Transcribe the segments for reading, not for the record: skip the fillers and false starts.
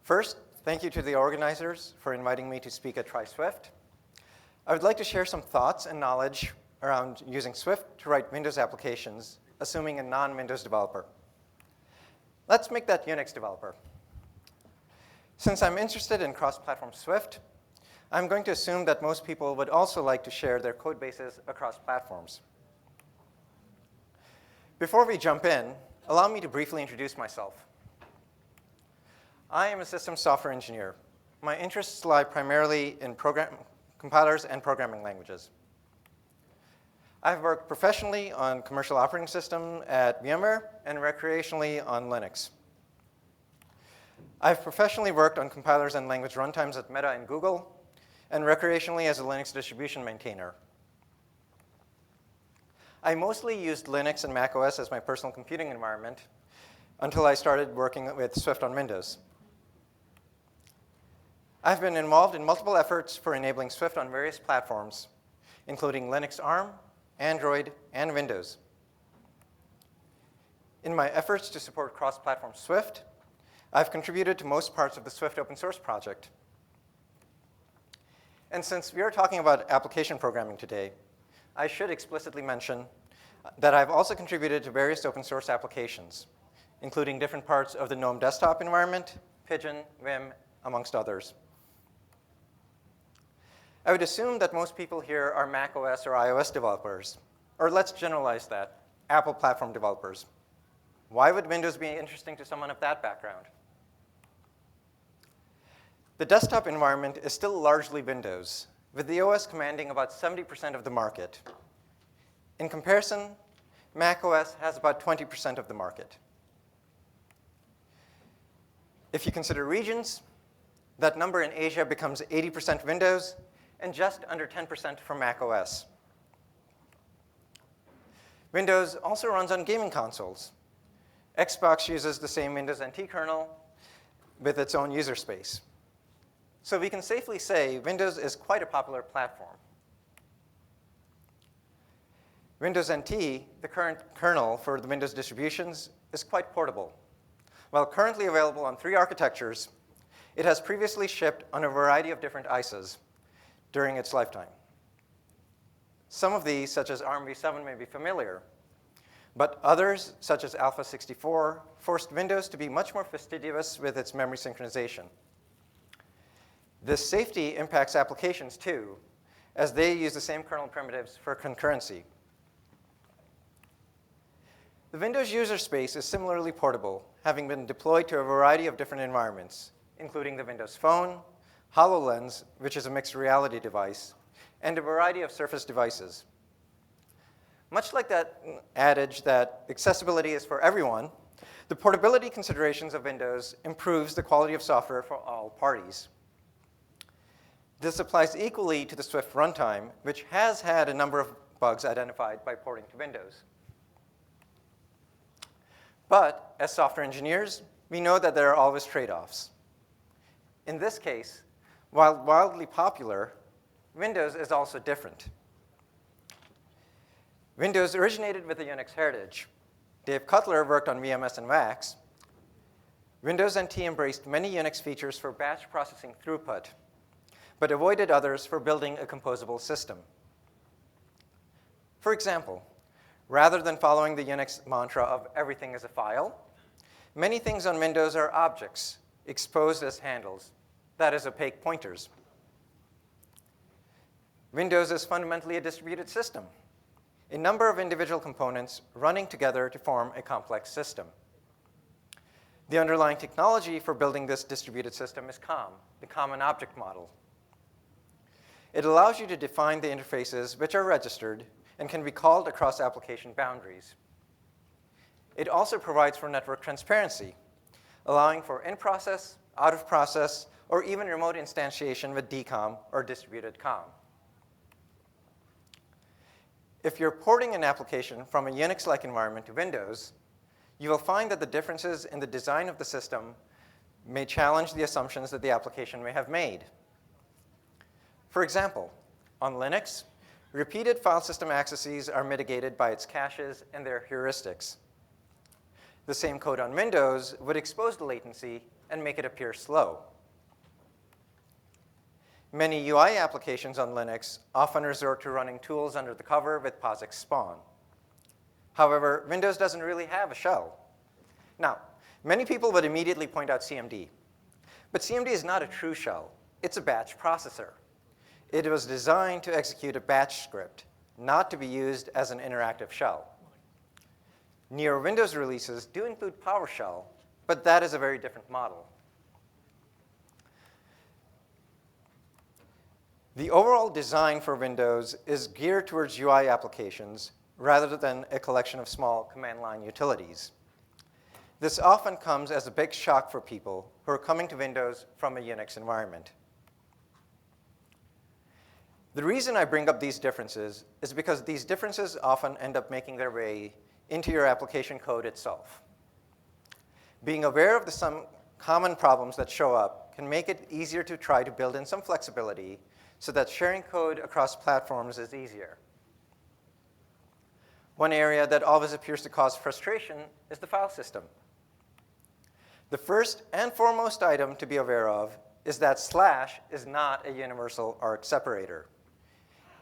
First, thank you to the organizers for inviting me to speak at Try Swift. I would like to share some thoughts and knowledge around using Swift to write Windows applications, assuming a non-Windows developer. Let's make that Unix developer. Since I'm interested in cross-platform Swift, I'm going to assume that most people would also like to share their code bases across platforms. Before we jump in, allow me to briefly introduce myself. I am a systems software engineer. My interests lie primarily in compilers and programming languages. I've worked professionally on commercial operating system at VMware and recreationally on Linux. I've professionally worked on compilers and language runtimes at Meta and Google, and recreationally as a Linux distribution maintainer. I mostly used Linux and macOS as my personal computing environment until I started working with Swift on Windows. I've been involved in multiple efforts for enabling Swift on various platforms, including Linux ARM, Android, and Windows. In my efforts to support cross-platform Swift, I've contributed to most parts of the Swift open source project. And since we are talking about application programming today, I should explicitly mention that I've also contributed to various open source applications, including different parts of the GNOME desktop environment, Pigeon, Vim, amongst others. I would assume that most people here are macOS or iOS developers, or let's generalize that, Apple platform developers. Why would Windows be interesting to someone of that background? The desktop environment is still largely Windows, with the OS commanding about 70% of the market. In comparison, macOS has about 20% of the market. If you consider regions, that number in Asia becomes 80% Windows and just under 10% for macOS. Windows also runs on gaming consoles. Xbox uses the same Windows NT kernel with its own user space. So we can safely say Windows is quite a popular platform. Windows NT, the current kernel for the Windows distributions, is quite portable. While currently available on 3 architectures, it has previously shipped on a variety of different ISAs during its lifetime. Some of these, such as ARM v7, may be familiar, but others, such as Alpha 64, forced Windows to be much more fastidious with its memory synchronization. This safety impacts applications too, as they use the same kernel primitives for concurrency. The Windows user space is similarly portable, having been deployed to a variety of different environments, including the Windows Phone, HoloLens, which is a mixed reality device, and a variety of Surface devices. Much like that adage that accessibility is for everyone, the portability considerations of Windows improves the quality of software for all parties. This applies equally to the Swift runtime, which has had a number of bugs identified by porting to Windows. But as software engineers, we know that there are always trade-offs. In this case, while wildly popular, Windows is also different. Windows originated with a Unix heritage. Dave Cutler worked on VMS and VAX. Windows NT embraced many Unix features for batch processing throughput, but avoided others for building a composable system. For example, rather than following the Unix mantra of everything is a file, many things on Windows are objects, exposed as handles, that is, opaque pointers. Windows is fundamentally a distributed system, a number of individual components running together to form a complex system. The underlying technology for building this distributed system is COM, the Common Object Model. It allows you to define the interfaces which are registered and can be called across application boundaries. It also provides for network transparency, allowing for in-process, out-of-process, or even remote instantiation with DCOM or distributed COM. If you're porting an application from a Unix-like environment to Windows, you will find that the differences in the design of the system may challenge the assumptions that the application may have made. For example, on Linux, repeated file system accesses are mitigated by its caches and their heuristics. The same code on Windows would expose the latency and make it appear slow. Many UI applications on Linux often resort to running tools under the cover with POSIX spawn. However, Windows doesn't really have a shell. Now, many people would immediately point out CMD. But CMD is not a true shell. It's a batch processor. It was designed to execute a batch script, not to be used as an interactive shell. Newer Windows releases do include PowerShell, but that is a very different model. The overall design for Windows is geared towards UI applications rather than a collection of small command line utilities. This often comes as a big shock for people who are coming to Windows from a Unix environment. The reason I bring up these differences is because these differences often end up making their way into your application code itself. Being aware of some common problems that show up can make it easier to try to build in some flexibility so that sharing code across platforms is easier. One area that always appears to cause frustration is the file system. The first and foremost item to be aware of is that slash is not a universal arc separator.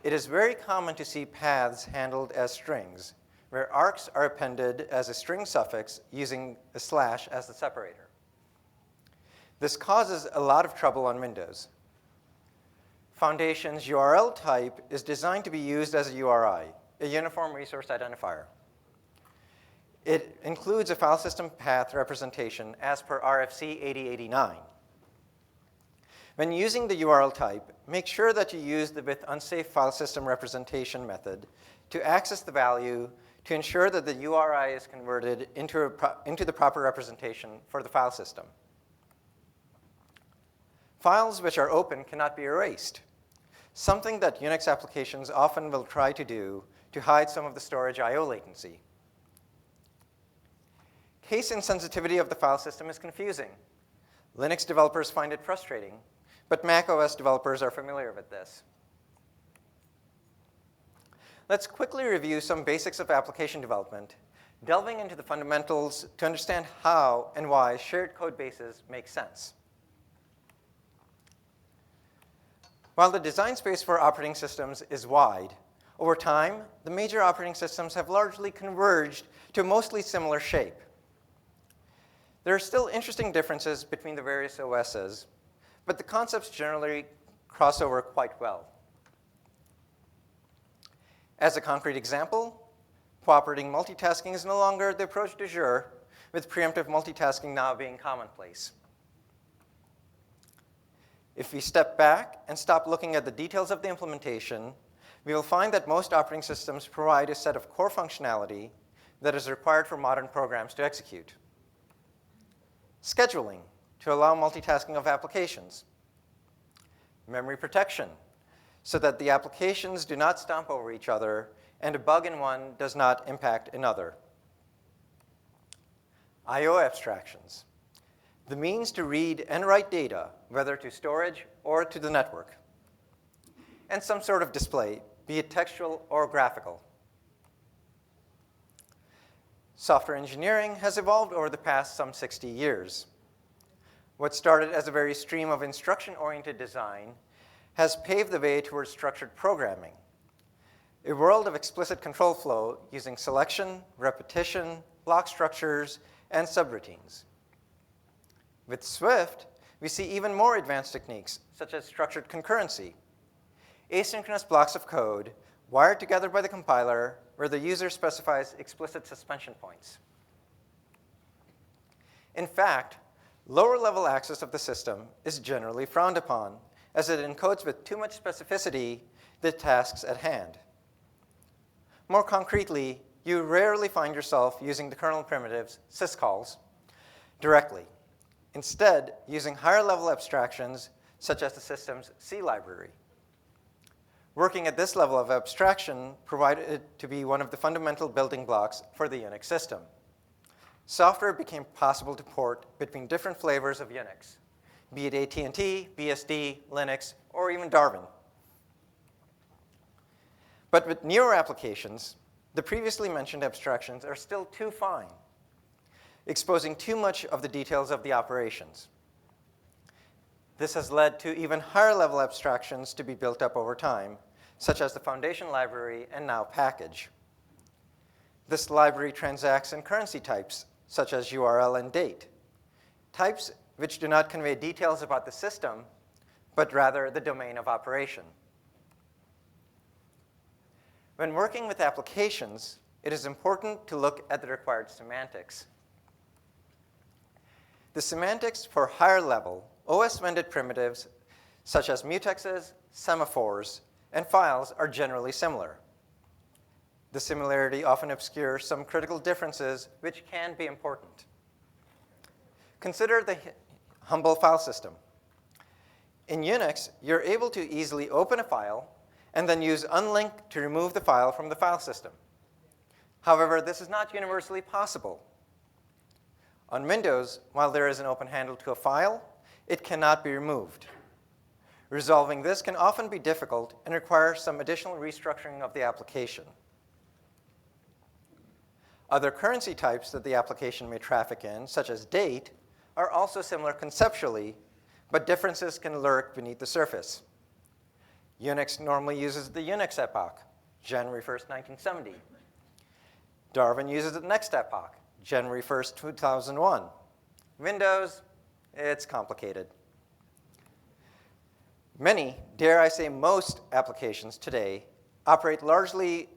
It is very common to see paths handled as strings, where arcs are appended as a string suffix using a slash as the separator. This causes a lot of trouble on Windows. Foundation's URL type is designed to be used as a URI, a Uniform Resource Identifier. It includes a file system path representation as per RFC 8089. When using the URL type, make sure that you use the with unsafe file system representation method to access the value to ensure that the URI is converted into the proper representation for the file system. Files which are open cannot be erased, something that Unix applications often will try to do to hide some of the storage I/O latency. Case insensitivity of the file system is confusing. Linux developers find it frustrating, but macOS developers are familiar with this. Let's quickly review some basics of application development, delving into the fundamentals to understand how and why shared code bases make sense. While the design space for operating systems is wide, over time, the major operating systems have largely converged to a mostly similar shape. There are still interesting differences between the various OSs, but the concepts generally cross over quite well. As a concrete example, cooperating multitasking is no longer the approach du jour, with preemptive multitasking now being commonplace. If we step back and stop looking at the details of the implementation, we will find that most operating systems provide a set of core functionality that is required for modern programs to execute. Scheduling, to allow multitasking of applications. Memory protection, so that the applications do not stomp over each other and a bug in one does not impact another. I/O abstractions, the means to read and write data, whether to storage or to the network. And some sort of display, be it textual or graphical. Software engineering has evolved over the past some 60 years. What started as a very stream of instruction-oriented design has paved the way towards structured programming, a world of explicit control flow using selection, repetition, block structures, and subroutines. With Swift, we see even more advanced techniques, such as structured concurrency, asynchronous blocks of code wired together by the compiler where the user specifies explicit suspension points. In fact, lower-level access of the system is generally frowned upon, as it encodes with too much specificity the tasks at hand. More concretely, you rarely find yourself using the kernel primitives, syscalls, directly. Instead, using higher-level abstractions, such as the system's C library. Working at this level of abstraction provided it to be one of the fundamental building blocks for the Unix system. Software became possible to port between different flavors of Unix, be it AT&T, BSD, Linux, or even Darwin. But with newer applications, the previously mentioned abstractions are still too fine. exposing too much of the details of the operations. This has led to even higher level abstractions to be built up over time, such as the foundation library and now package. This library transacts in currency types, such as URL and date, types which do not convey details about the system, but rather the domain of operation. When working with applications, it is important to look at the required semantics. The semantics for higher level OS-vended primitives, such as mutexes, semaphores, and files, are generally similar. The similarity often obscures some critical differences which can be important. Consider the humble file system. In Unix, you're able to easily open a file and then use unlink to remove the file from the file system. However, this is not universally possible. On Windows, while there is an open handle to a file, it cannot be removed. Resolving this can often be difficult and require some additional restructuring of the application. Other currency types that the application may traffic in, such as date, are also similar conceptually, but differences can lurk beneath the surface. Unix normally uses the Unix epoch, January 1st, 1970. Darwin uses the next epoch, January 1st, 2001. Windows, it's complicated. Many, dare I say most, applications today operate largely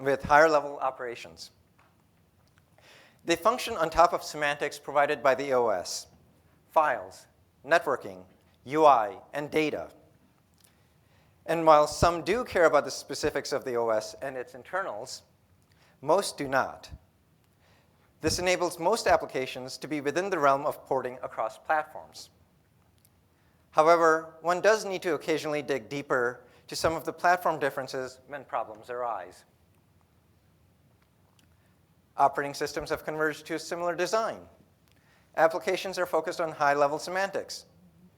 with higher level operations. They function on top of semantics provided by the OS, files, networking, UI, and data. And while some do care about the specifics of the OS and its internals, most do not. This enables most applications to be within the realm of porting across platforms. However, one does need to occasionally dig deeper to some of the platform differences when problems arise. Operating systems have converged to a similar design. Applications are focused on high-level semantics.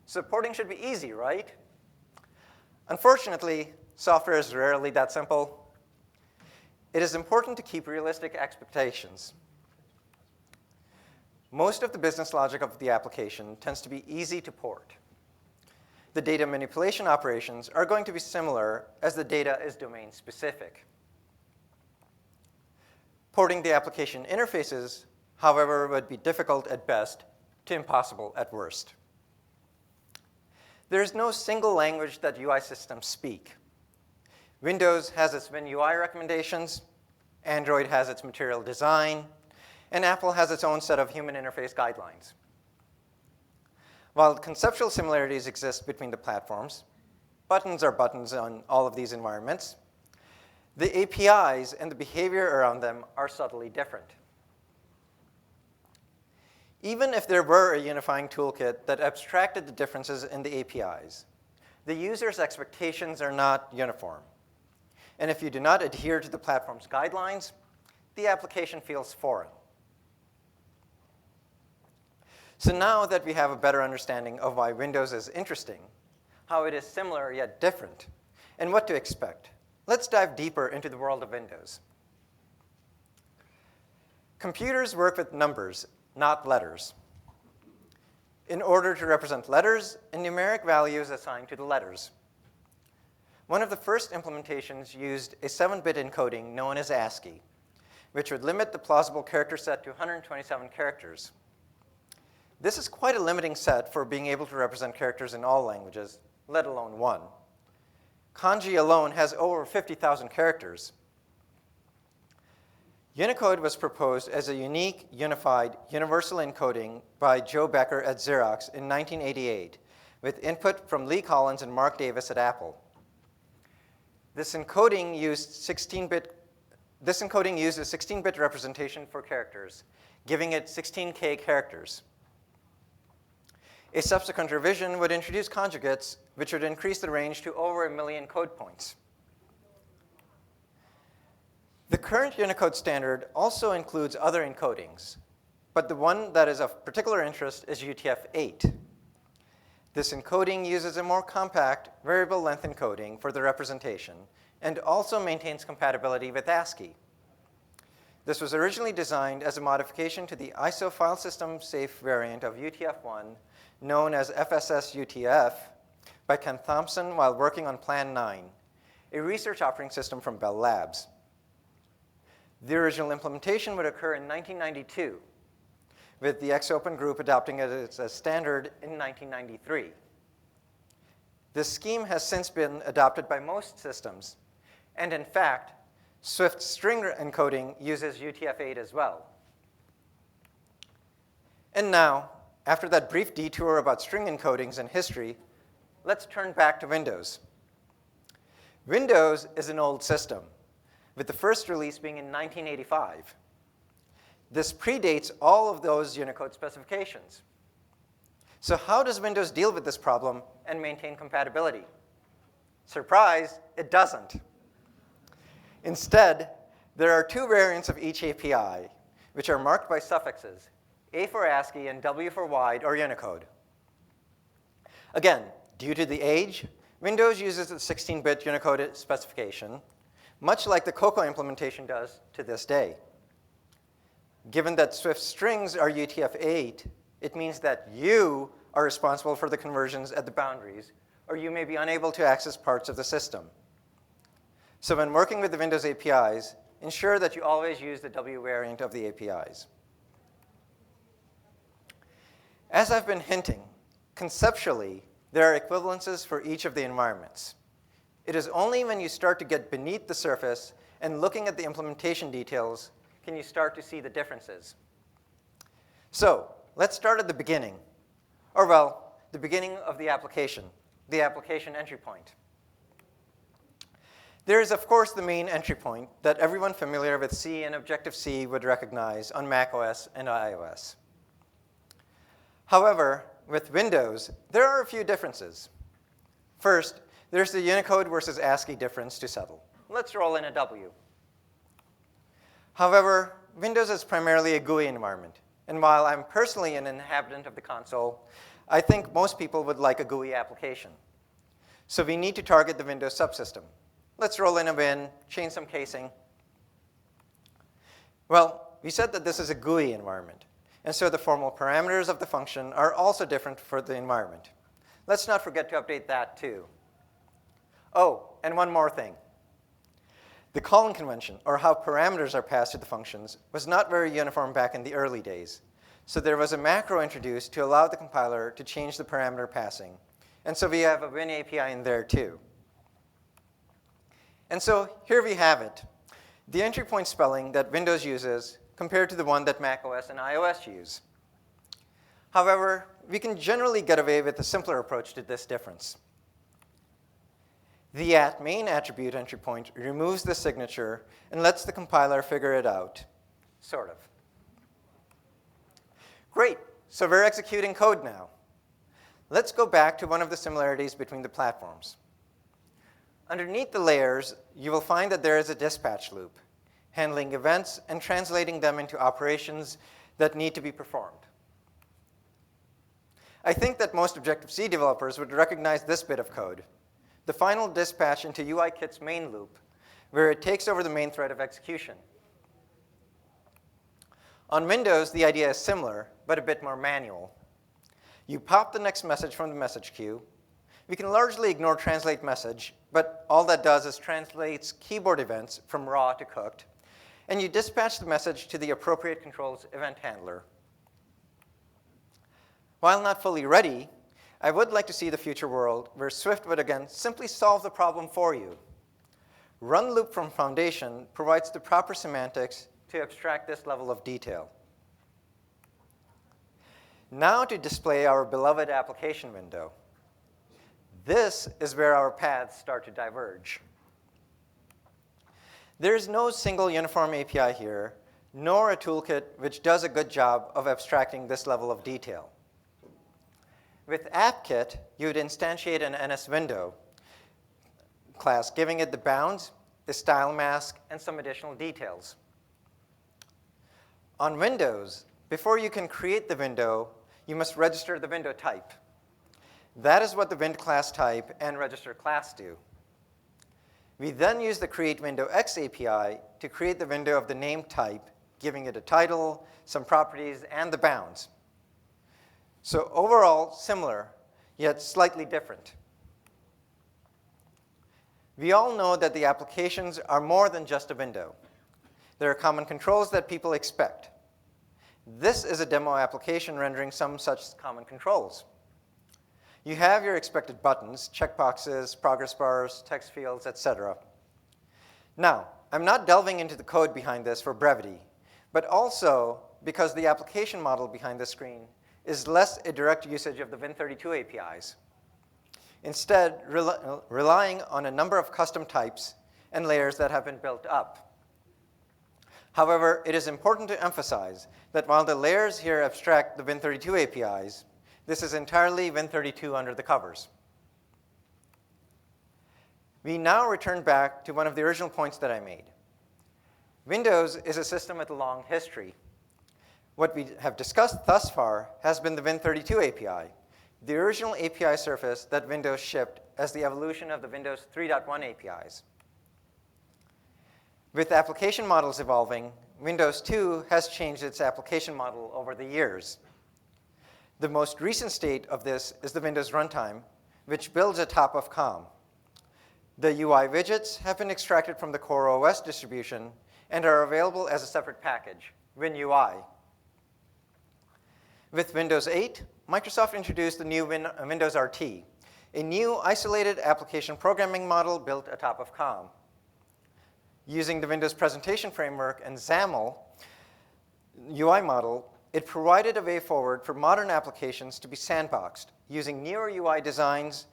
So porting should be easy, right? Unfortunately, software is rarely that simple. It is important to keep realistic expectations. Most of the business logic of the application tends to be easy to port. The data manipulation operations are going to be similar as the data is domain specific. Porting the application interfaces, however, would be difficult at best to impossible at worst. There is no single language that UI systems speak. Windows has its WinUI recommendations, Android has its material design, and Apple has its own set of human interface guidelines. While conceptual similarities exist between the platforms, buttons are buttons on all of these environments, the APIs and the behavior around them are subtly different. Even if there were a unifying toolkit that abstracted the differences in the APIs, the user's expectations are not uniform. And if you do not adhere to the platform's guidelines, the application feels foreign. So now that we have a better understanding of why Windows is interesting, how it is similar yet different, and what to expect, let's dive deeper into the world of Windows. Computers work with numbers, not letters. In order to represent letters, a numeric value is assigned to the letters. One of the first implementations used a 7-bit encoding known as ASCII, which would limit the plausible character set to 127 characters. This is quite a limiting set for being able to represent characters in all languages, let alone one. Kanji alone has over 50,000 characters. Unicode was proposed as a unique, unified, universal encoding by Joe Becker at Xerox in 1988, with input from Lee Collins and Mark Davis at Apple. This encoding used a 16-bit representation for characters, giving it 16K characters. A subsequent revision would introduce conjugates, which would increase the range to over 1 million code points. The current Unicode standard also includes other encodings, but the one that is of particular interest is UTF-8. This encoding uses a more compact variable length encoding for the representation and also maintains compatibility with ASCII. This was originally designed as a modification to the ISO file system safe variant of UTF-1, known as FSS-UTF, by Ken Thompson while working on Plan 9, a research operating system from Bell Labs. The original implementation would occur in 1992, with the X-Open group adopting it as a standard in 1993. This scheme has since been adopted by most systems, and in fact, Swift string encoding uses UTF-8 as well. And now, after that brief detour about string encodings and history, let's turn back to Windows. Windows is an old system, with the first release being in 1985. This predates all of those Unicode specifications. So how does Windows deal with this problem and maintain compatibility? Surprise, it doesn't. Instead, there are two variants of each API, which are marked by suffixes, A for ASCII and W for wide or Unicode. Again, due to the age, Windows uses the 16-bit Unicode specification, much like the Cocoa implementation does to this day. Given that Swift strings are UTF-8, it means that you are responsible for the conversions at the boundaries, or you may be unable to access parts of the system. So when working with the Windows APIs, ensure that you always use the W variant of the APIs. As I've been hinting, conceptually, there are equivalences for each of the environments. It is only when you start to get beneath the surface and looking at the implementation details can you start to see the differences. So let's start at the beginning, or well, the beginning of the application entry point. There is, of course, the main entry point that everyone familiar with C and Objective-C would recognize on macOS and iOS. However, with Windows, there are a few differences. First, there's the Unicode versus ASCII difference to settle. Let's roll in a W. However, Windows is primarily a GUI environment. And while I'm personally an inhabitant of the console, I think most people would like a GUI application. So we need to target the Windows subsystem. Let's roll in a win, change some casing. Well, we said that this is a GUI environment. And so the formal parameters of the function are also different for the environment. Let's not forget to update that too. Oh, and one more thing. The calling convention, or how parameters are passed to the functions, was not very uniform back in the early days. So there was a macro introduced to allow the compiler to change the parameter passing. And so we have a Win API in there too. And so here we have it, the entry point spelling that Windows uses compared to the one that macOS and iOS use. However, we can generally get away with a simpler approach to this difference. The @main attribute entry point removes the signature and lets the compiler figure it out, sort of. Great, so we're executing code now. Let's go back to one of the similarities between the platforms. Underneath the layers, you will find that there is a dispatch loop, handling events and translating them into operations that need to be performed. I think that most Objective-C developers would recognize this bit of code, the final dispatch into UIKit's main loop, where it takes over the main thread of execution. On Windows, the idea is similar, but a bit more manual. You pop the next message from the message queue. We can largely ignore translate message, but all that does is translates keyboard events from raw to cooked, and you dispatch the message to the appropriate controls event handler. While not fully ready, I would like to see the future world where Swift would again simply solve the problem for you. Run loop from foundation provides the proper semantics to abstract this level of detail. Now to display our beloved application window. This is where our paths start to diverge. There is no single uniform API here, nor a toolkit which does a good job of abstracting this level of detail. With AppKit, you would instantiate an NSWindow class, giving it the bounds, the style mask, and some additional details. On Windows, before you can create the window, you must register the window type. That is what the WindClass type and register class do. We then use the create window X API to create the window of the name type giving it a title, some properties, and the bounds. So overall, similar, yet slightly different. We all know that the applications are more than just a window. There are common controls that people expect. This is a demo application rendering some such common controls. You have your expected buttons, checkboxes, progress bars, text fields, etc. Now, I'm not delving into the code behind this for brevity, but also because the application model behind this screen is less a direct usage of the Win32 APIs. Instead, relying on a number of custom types and layers that have been built up. However, it is important to emphasize that while the layers here abstract the Win32 APIs, this is entirely Win32 under the covers. We now return back to one of the original points that I made. Windows is a system with a long history. What we have discussed thus far has been the Win32 API, the original API surface that Windows shipped as the evolution of the Windows 3.1 APIs. With application models evolving, Windows 2 has changed its application model over the years. The most recent state of this is the Windows runtime, which builds atop of COM. The UI widgets have been extracted from the Core OS distribution and are available as a separate package, WinUI. With Windows 8, Microsoft introduced the new Windows RT, a new isolated application programming model built atop of COM. Using the Windows Presentation Framework and XAML UI model, it provided a way forward for modern applications to be sandboxed, using newer UI designs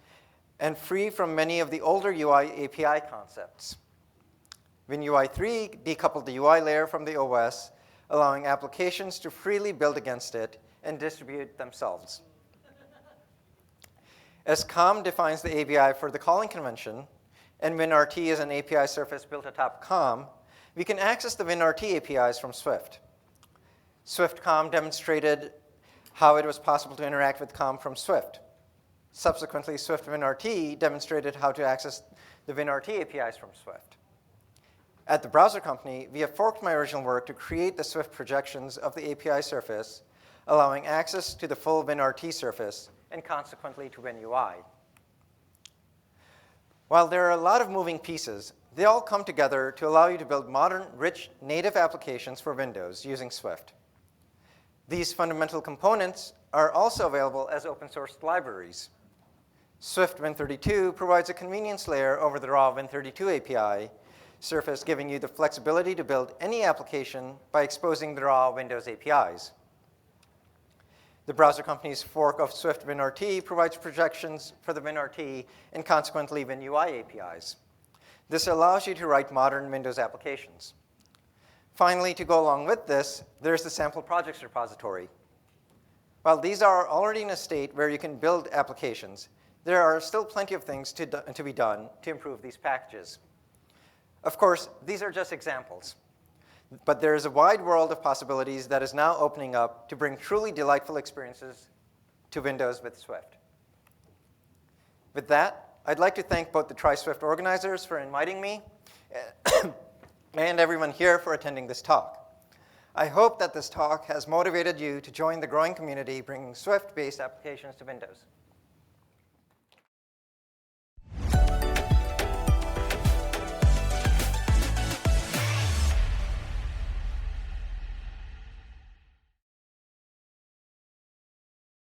and free from many of the older UI API concepts. WinUI 3 decoupled the UI layer from the OS, allowing applications to freely build against it and distribute themselves. As COM defines the API for the calling convention, and WinRT is an API surface built atop COM, we can access the WinRT APIs from Swift. SwiftCom demonstrated how it was possible to interact with COM from Swift. Subsequently, Swift WinRT demonstrated how to access the WinRT APIs from Swift. At the browser company, we have forked my original work to create the Swift projections of the API surface, allowing access to the full WinRT surface and consequently to WinUI. While there are a lot of moving pieces, they all come together to allow you to build modern, rich, native applications for Windows using Swift. These fundamental components are also available as open source libraries. Swift Win32 provides a convenience layer over the raw Win32 API surface, giving you the flexibility to build any application by exposing the raw Windows APIs. The browser company's fork of Swift WinRT provides projections for the WinRT and consequently WinUI APIs. This allows you to write modern Windows applications. Finally, to go along with this, there's the sample projects repository. While these are already in a state where you can build applications, there are still plenty of things to be done to improve these packages. Of course, these are just examples. But there is a wide world of possibilities that is now opening up to bring truly delightful experiences to Windows with Swift. With that, I'd like to thank both the Try Swift organizers for inviting me and everyone here for attending this talk. I hope that this talk has motivated you to join the growing community bringing Swift-based applications to Windows.